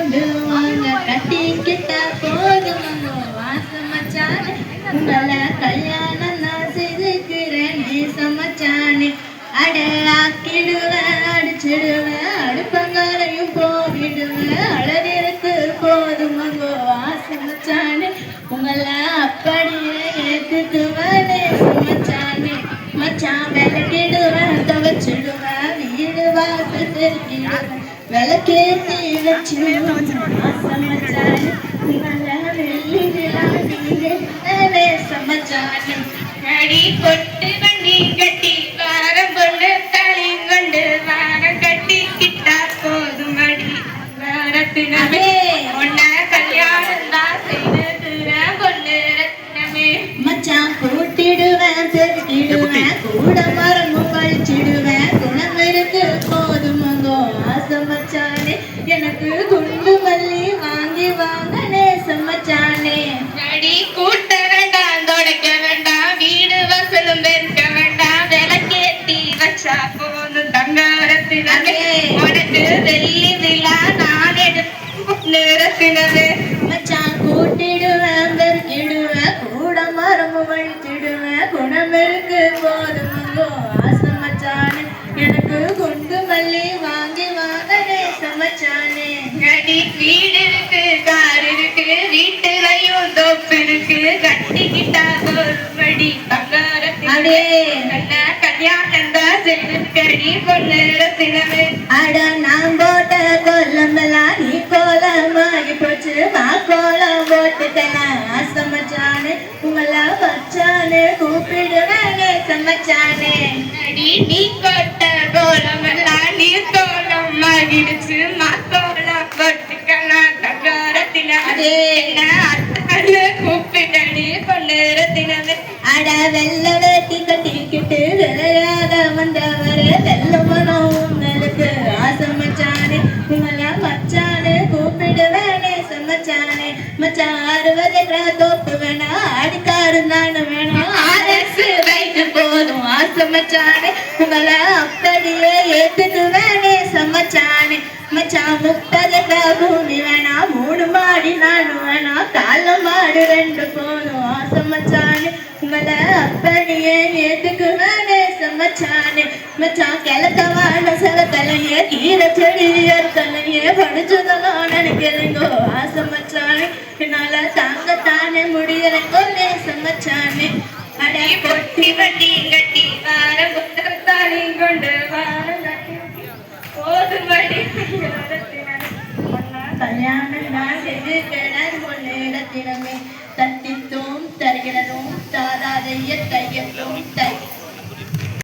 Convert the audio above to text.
கொண்டு வாங்க கட்டிக்கிட்டா போதும் வாசம் மச்சானே உங்களை கல்யாணம் நான் செய்துக்கிறேன் சமச்சானே அட ஆக்கிடுவேன் அடிச்சிடுவேன் அடுப்பங்காரையும் போகிடுவேன் அழகிற்கு போதும் வாசம் மச்சானே உங்களை அப்படியே ஏத்துக்குவேனே சமச்சானே மச்சான் விளக்கிடுவேன் துவச்சிடுவேன் வீடு வாசல் தெரிக்கிடுவேன் விளக்கேற்றி வச்சிடுவேன் சமச்சானே உங்களை வெள்ளிலே சமச்சானே அடி பொட்டு வண்டி கட்டி வாரம் கொண்டு தளி கொண்டு வாரம் கட்டி கிட்டா போதும் அடி வாரத்தினமே உன்ன கல்யாணம் தான் செய்து கொண்டு ரத்னமே மச்சான் கூட்டிடுவேன் தெரிக்கிடுவேன் கூட மரமும் பழிச்சிடுவேன் குணம் இருக்கு போதும் ஆசை மச்சானே எனக்கு குண்டு மல்லி வாங்கி வாங்க நேசம் மச்சானே அடி கூட்ட வேண்டாம் தொடக்க வேண்டாம் வீடு வசலும் பெருக்க வேண்டாம் விளக்கேத்தி வச்சா போதும் தங்காரத்தினே உனக்கு வெள்ளி விழா நான் எடுத்தினவே மச்சான் கூட்டிடுவேன் பெருக்கிடுவேன் கூட மரமும் வழிச்சிடுவேன் குணம் இருக்கு போதும் ஆசை மச்சானே எனக்கு குண்டு மல்லி வாங்கி வாங்க நேசம் மச்சானே அடி வீடு இருக்கு கார் இருக்கு வீட்டுலையும் தோப்பு இருக்கு கட்டிக்கிட்டா கோருமடி தங்காரத்தினே நல்ல கல்யாணம் தான் செய்து பொண்ணு ரத்தினவே அட நான் போட்ட கோலமெல்லாம் நீ கோலமாகி போச்சு நான் கோலம் போட்டுட்டேன் ஆசை மச்சானே உங்களை மச்சானே கூப்பிடுவேனே சமச்சானே அடி நீ போட்ட கோலமெல்லாம் நீ கோலம் ஆகிடுச்சு நான் கோலம் போட்டுக்கலாம் தங்காரத்தினே கூப்பிட்டடி பொண்ணு ரத்தினவே அட வெள்ள வேட்டி கட்டிக்கிட்டு விளையாட வந்தவரே வெள்ள மனம் உங்களுக்கு ஆசை மச்சானே உங்களை மச்சானே கூப்பிடுவேனே சமச்சானே மச்சான் 60 தோப்பு வேணாம் ஆடிக்காரு நானும் வேணும் ஆர்எஸ் வைத்து போதும் ஆசை மச்சானே உங்களை அப்படியே ஏத்துக்குவேனே சமச்சானே மச்சான் 30 பூமி வேணாம் 3 மாடி நானும் வேணாம் கால மாடு 2 போதும் ஆசை மச்சானே உங்களை அப்படியே ஏத்துக்குவேனே சமச்சானே மச்சான் கிழக்கவான சிலத்தலையே கீரை செடி தலையே படிச்சதெல்லாம் நினைக்கிறேங்கோ ஆசை மச்சானே என்னால தாங்கத்தானே முடியலைங்கோ சமச்சானே அடே பொட்டி வட்டி கட்டி வாரம் புத்தகத்தானே கொண்டு வாரம் போதும் வடி கல்யாணம் நான் செய்து பொண்ணு இடத்தினமே தட்டித்தோம் தருகிறதும் தாராதைய